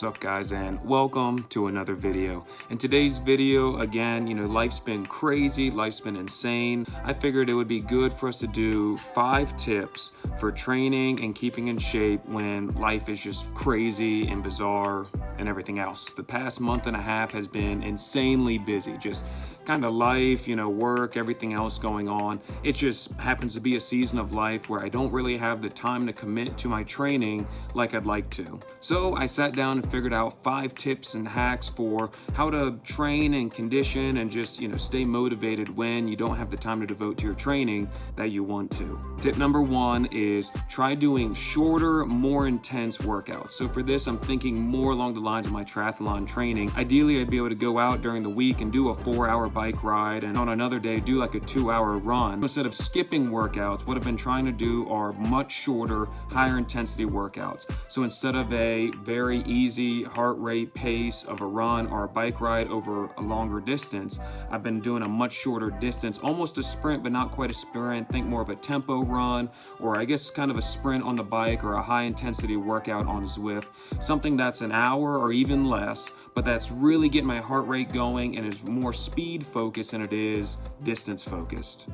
What's up, guys, and welcome to another video. In today's video, again, life's been crazy, life's been insane. I figured it would be good for us to do 5 tips for training and keeping in shape when life is just crazy and bizarre and everything else. The past month and a half has been insanely busy, just kind of life, work, everything else going on. It just happens to be a season of life where I don't really have the time to commit to my training like I'd like to. So I sat down and figured out 5 tips and hacks for how to train and condition and just, stay motivated when you don't have the time to devote to your training that you want to. Tip number 1 is try doing shorter, more intense workouts. So for this, I'm thinking more along the lines of my triathlon training. Ideally, I'd be able to go out during the week and do a 4-hour bike ride, and on another day do like a 2-hour run. Instead of skipping workouts, what I've been trying to do are much shorter, higher intensity workouts. So instead of a very easy heart rate pace of a run or a bike ride over a longer distance, I've been doing a much shorter distance, almost a sprint, but not quite a sprint. Think more of a tempo run, or I guess kind of a sprint on the bike or a high intensity workout on Zwift. Something that's an hour or even less, but that's really getting my heart rate going and is more speed focused than it is distance focused.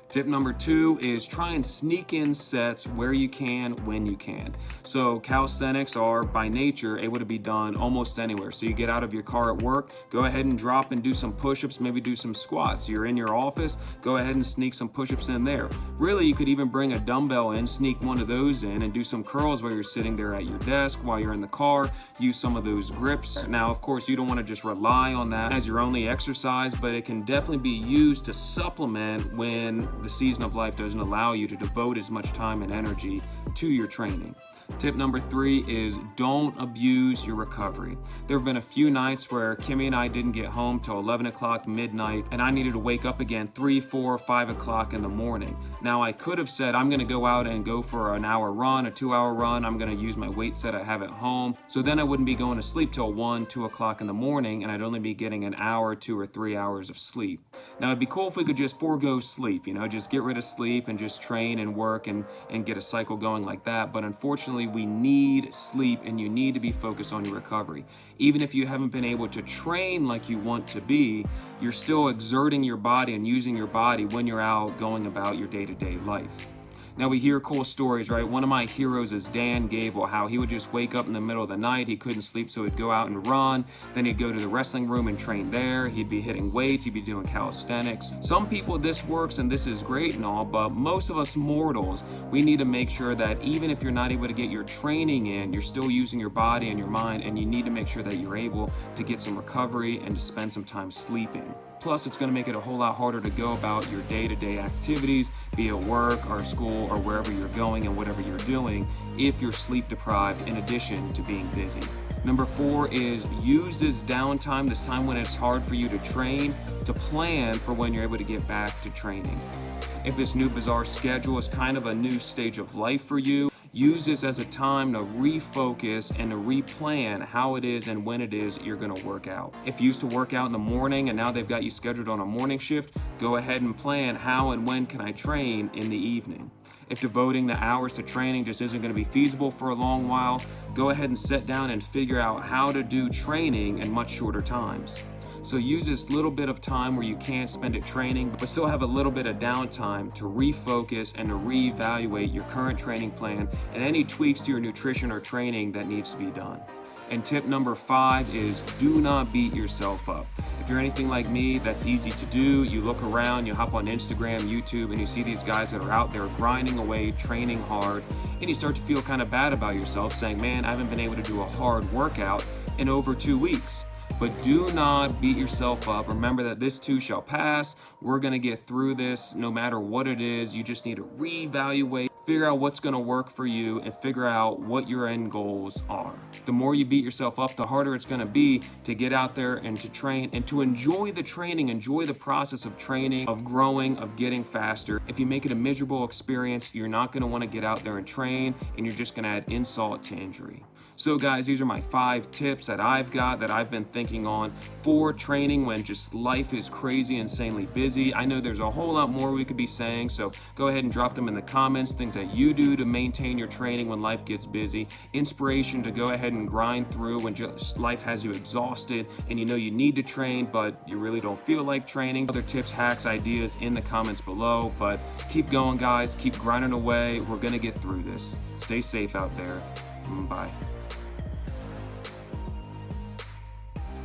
Tip number 2 is try and sneak in sets where you can, when you can. So calisthenics are by nature able to be done almost anywhere. So you get out of your car at work, go ahead and drop and do some push-ups, maybe do some squats. You're in your office, go ahead and sneak some push-ups in there. Really, you could even bring a dumbbell in, sneak one of those in, and do some curls while you're sitting there at your desk, while you're in the car. Use some of those grips. Now, of course, you don't want to just rely on that as your only exercise, but it can definitely be used to supplement when the season of life doesn't allow you to devote as much time and energy to your training. Tip number 3 is don't abuse your recovery. There have been a few nights where Kimmy and I didn't get home till 11 o'clock midnight, and I needed to wake up again 3, 4, 5 o'clock in the morning. Now, I could have said, I'm going to go out and go for an hour run, a 2-hour run. I'm going to use my weight set I have at home. So then I wouldn't be going to sleep till 1, 2 o'clock in the morning, and I'd only be getting an hour, 2 or 3 hours of sleep. Now, it'd be cool if we could just forego sleep, just get rid of sleep and just train and work and get a cycle going like that. But unfortunately, we need sleep, and you need to be focused on your recovery. Even if you haven't been able to train like you want to be, you're still exerting your body and using your body when you're out going about your day-to-day life. Now, we hear cool stories, right? One of my heroes is Dan Gable, how he would just wake up in the middle of the night, he couldn't sleep, so he'd go out and run, then he'd go to the wrestling room and train there, he'd be hitting weights, he'd be doing calisthenics. Some people, this works and this is great and all, but most of us mortals, we need to make sure that even if you're not able to get your training in, you're still using your body and your mind, and you need to make sure that you're able to get some recovery and to spend some time sleeping. Plus, it's going to make it a whole lot harder to go about your day-to-day activities, be it work or school or wherever you're going and whatever you're doing, if you're sleep deprived in addition to being busy. Number 4 is use this downtime, this time when it's hard for you to train, to plan for when you're able to get back to training. If this new bizarre schedule is kind of a new stage of life for you, use this as a time to refocus and to replan how it is and when it is you're going to work out. If you used to work out in the morning and now they've got you scheduled on a morning shift, go ahead and plan how and when can I train in the evening. If devoting the hours to training just isn't going to be feasible for a long while, go ahead and sit down and figure out how to do training in much shorter times. So use this little bit of time where you can't spend it training, but still have a little bit of downtime to refocus and to reevaluate your current training plan and any tweaks to your nutrition or training that needs to be done. And tip number 5 is do not beat yourself up. If you're anything like me, that's easy to do. You look around, you hop on Instagram, YouTube, and you see these guys that are out there grinding away, training hard, and you start to feel kind of bad about yourself, saying, man, I haven't been able to do a hard workout in over 2 weeks. But do not beat yourself up. Remember that this too shall pass. We're going to get through this no matter what it is. You just need to reevaluate, figure out what's going to work for you, and figure out what your end goals are. The more you beat yourself up, the harder it's going to be to get out there and to train and to enjoy the training, enjoy the process of training, of growing, of getting faster. If you make it a miserable experience, you're not going to want to get out there and train, and you're just going to add insult to injury. So guys, these are my 5 tips that I've got that I've been thinking on for training when just life is crazy, insanely busy. I know there's a whole lot more we could be saying, so go ahead and drop them in the comments, things that you do to maintain your training when life gets busy, inspiration to go ahead and grind through when just life has you exhausted and you know you need to train, but you really don't feel like training. Other tips, hacks, ideas in the comments below, but keep going guys, keep grinding away. We're gonna get through this. Stay safe out there. Bye.